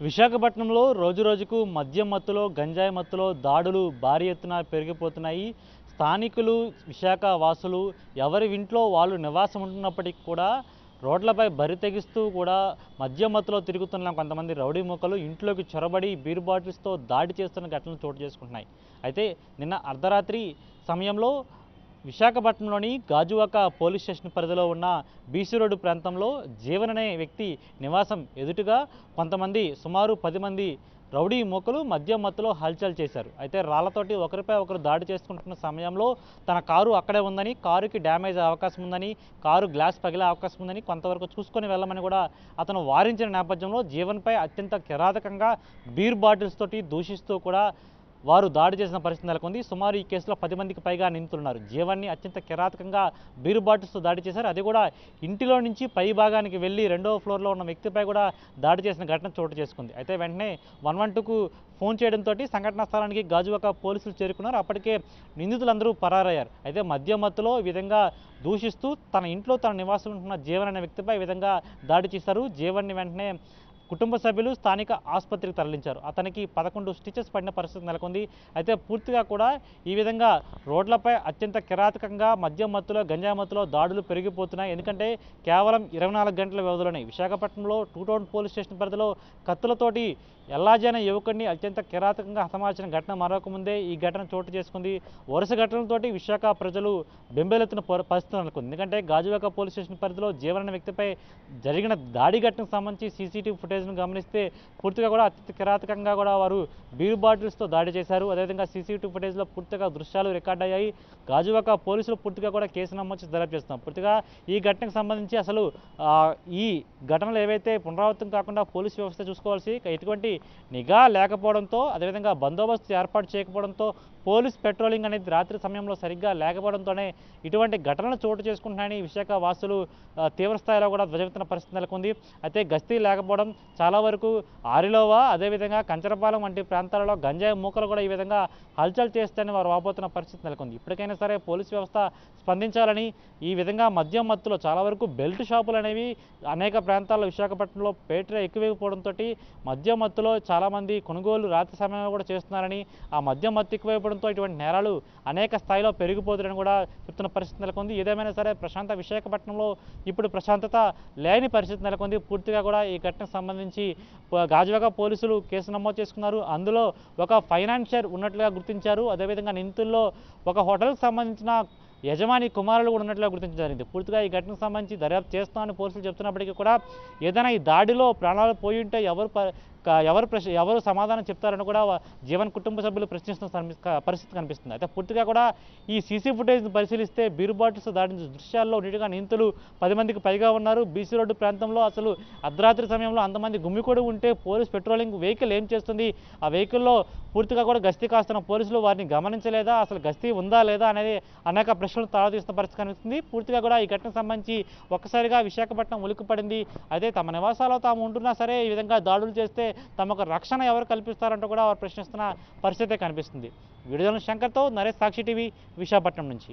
విశాఖపట్నంలో రోజురోజుకు మద్యం మత్తులో గంజాయి మత్తులో దాడులు భారీ ఎత్తున పెరిగిపోతున్నాయి. స్థానికులు విశాఖ వాసులు ఎవరి ఇంట్లో వాళ్ళు నివాసం ఉంటున్నప్పటికీ కూడా రోడ్లపై బరి తెగిస్తూ కూడా మద్యం మత్తులో తిరుగుతున్న కొంతమంది రౌడీ మూకలు ఇంట్లోకి చొరబడి బీర్ బాటిల్స్తో దాడి చేస్తున్న ఘటనలు చోటు చేసుకుంటున్నాయి. అయితే నిన్న అర్ధరాత్రి సమయంలో విశాఖపట్నంలోని గాజువాక పోలీస్ స్టేషన్ పరిధిలో ఉన్న బీసీ రోడ్డు ప్రాంతంలో జీవన్ అనే వ్యక్తి నివాసం ఎదుటుగా కొంతమంది సుమారు 10 మంది రౌడీ మూకలు మద్యం మత్తులో హల్చల్ చేశారు. అయితే రాళ్లతోటి ఒకరిపై ఒకరు దాడి చేసుకుంటున్న సమయంలో తన కారు అక్కడే ఉందని, కారుకి డ్యామేజ్ అయ్యే అవకాశం ఉందని, కారు గ్లాస్ పగిలే అవకాశం ఉందని కొంతవరకు చూసుకొని వెళ్ళమని కూడా అతను వారించిన నేపథ్యంలో జీవన్పై అత్యంత కిరాతకంగా బీర్ బాటిల్స్ తోటి దూషిస్తూ కూడా వారు దాడి చేసిన పరిస్థితి నెలకొంది. సుమారు ఈ కేసులో 10 మందికి పైగా నిందితులున్నారు. జీవాన్ని అత్యంత కిరాతకంగా బీరు బాటిల్స్తో దాడి చేశారు. అది కూడా ఇంటిలో నుంచి పై భాగానికి వెళ్ళి 2వ ఫ్లోర్లో ఉన్న వ్యక్తిపై కూడా దాడి చేసిన ఘటన చోటు చేసుకుంది. అయితే వెంటనే 112కు ఫోన్ చేయడంతో సంఘటనా స్థలానికి గాజువాక పోలీసులు చేరుకున్నారు. అప్పటికే నిందితులందరూ పరారయ్యారు. అయితే మద్యం మత్తులో ఈ విధంగా దూషిస్తూ తన ఇంట్లో తన నివాసం ఉంటున్న జీవన్ అనే వ్యక్తిపై ఈ విధంగా దాడి చేశారు. జీవన్ని వెంటనే కుటుంబ సభ్యులు స్థానిక ఆసుపత్రికి తరలించారు. అతనికి 11 స్టిచెస్ పడిన పరిస్థితి నెలకొంది. అయితే పూర్తిగా కూడా ఈ విధంగా రోడ్లపై అత్యంత కిరాతకంగా మద్యం మత్తులో గంజాయి మత్తులో దాడులు పెరిగిపోతున్నాయి. ఎందుకంటే కేవలం 24 గంటల వ్యవధిలోనే విశాఖపట్నంలో 2 టౌన్ పోలీస్ స్టేషన్ పరిధిలో కత్తులతోటి ఎల్లాజీ అనే యువకుడిని అత్యంత కిరాతకంగా హతమార్చిన ఘటన మరొక ముందే ఈ ఘటన చోటు చేసుకుంది. వరుస ఘటనలతోటి విశాఖ ప్రజలు బెంబేలెత్తిన పరిస్థితి నెలకొంది. ఎందుకంటే గాజువాక పోలీస్ స్టేషన్ పరిధిలో జీవన్ అనే వ్యక్తిపై జరిగిన దాడి ఘటనకు సంబంధించి సీసీటీవీ ఫుటేజ్ను గమనిస్తే పూర్తిగా కూడా అత్యంత కిరాతకంగా కూడా వారు బీర్ బాటిల్స్తో దాడి చేశారు. అదేవిధంగా సీసీటీవీ ఫుటేజ్లో పూర్తిగా దృశ్యాలు రికార్డ్ అయ్యాయి. గాజువాక పోలీసులు పూర్తిగా కూడా కేసు నమోదు చేసి దర్యాప్తు చేస్తున్నారు. పూర్తిగా ఈ ఘటనకు సంబంధించి అసలు ఈ ఘటనలు ఏవైతే పునరావృతం కాకుండా పోలీసు వ్యవస్థ చూసుకోవాల్సి ఎటువంటి నిఘా లేకపోవడంతో, అదేవిధంగా బందోబస్తు ఏర్పాటు చేయకపోవడంతో, పోలీస్ పెట్రోలింగ్ అనేది రాత్రి సమయంలో సరిగ్గా లేకపోవడంతోనే ఇటువంటి ఘటనలు చోటు చేసుకుంటున్నాయని విశాఖ వాసులు తీవ్ర స్థాయిలో కూడా ధ్వజమెత్తిన పరిస్థితి నెలకొంది. అయితే గస్తీ లేకపోవడం, చాలా వరకు ఆరిలోవా అదేవిధంగా కంచరపాలెం వంటి ప్రాంతాలలో గంజాయి మూకలు కూడా ఈ విధంగా హల్చల్ చేస్తాయని వారు వాపోతున్న పరిస్థితి నెలకొంది. ఇప్పటికైనా సరే పోలీసు వ్యవస్థ స్పందించాలని, ఈ విధంగా మద్యం మత్తులో చాలా వరకు బెల్ట్ షాపులు అనేవి అనేక ప్రాంతాల్లో విశాఖపట్నంలో పేట ఎక్కువైపోవడంతో మద్యం మత్తులో చాలామంది కొనుగోలు రాత్రి సమయంలో కూడా చేస్తున్నారని, ఆ మద్యం మత్తు ఎక్కువైపోవడంతో ఇటువంటి నేరాలు అనేక స్థాయిలో పెరిగిపోతుందని కూడా చెప్తున్న పరిస్థితి నెలకొంది. ఏదేమైనా సరే విశాఖపట్నంలో ఇప్పుడు ప్రశాంతత లేని పరిస్థితి నెలకొంది. పూర్తిగా కూడా ఈ ఘటనకు సంబంధించి గాజువాక పోలీసులు కేసు నమోదు చేసుకున్నారు. అందులో ఒక ఫైనాన్షియర్ ఉన్నట్లుగా గుర్తించారు. అదేవిధంగా నిందితుల్లో ఒక హోటల్కి సంబంధించిన యజమాని కుమారులు కూడా ఉన్నట్లుగా గుర్తించడం జరిగింది. పూర్తిగా ఈ ఘటనకు సంబంధించి దర్యాప్తు చేస్తామని పోలీసులు చెప్తున్నప్పటికీ కూడా ఏదైనా ఈ దాడిలో ప్రాణాలు పోయి ఉంటే ఎవరు సమాధానం చెప్తారని కూడా జీవన్ కుటుంబ సభ్యులు ప్రశ్నిస్తున్న పరిస్థితి కనిపిస్తుంది. అయితే పూర్తిగా కూడా ఈ సీసీ ఫుటేజ్ని పరిశీలిస్తే బీరు బాటిల్స్ దాడిన దృశ్యాల్లో నీటిగా నిందితులు 10 మందికి పైగా ఉన్నారు. బీసీ రోడ్డు ప్రాంతంలో అసలు అర్ధరాత్రి సమయంలో అంతమంది గుమ్మికూడి ఉంటే పోలీస్ పెట్రోలింగ్ వెహికల్ ఏం చేస్తుంది? ఆ వెహికల్లో పూర్తిగా కూడా గస్తీ కాస్తున్న పోలీసులు వారిని గమనించలేదా? అసలు గస్తీ ఉందా లేదా అనేది అనేక ప్రశ్నలు తారతీస్తున్న పరిస్థితి కనిపిస్తుంది. పూర్తిగా కూడా ఈ ఘటనకు సంబంధించి ఒక్కసారిగా విశాఖపట్నం ఉలిక్కిపడింది. అయితే తమ నివాసాల్లో తాము ఉంటున్నా సరే ఈ విధంగా దాడులు చేస్తే తమకు రక్షణ ఎవరు కల్పిస్తారంటూ కూడా వారు ప్రశ్నిస్తున్న పరిస్థితే కనిపిస్తుంది. వీడియోలను శంకర్తో నరేష్, సాక్షి టీవీ, విశాఖపట్నం నుంచి.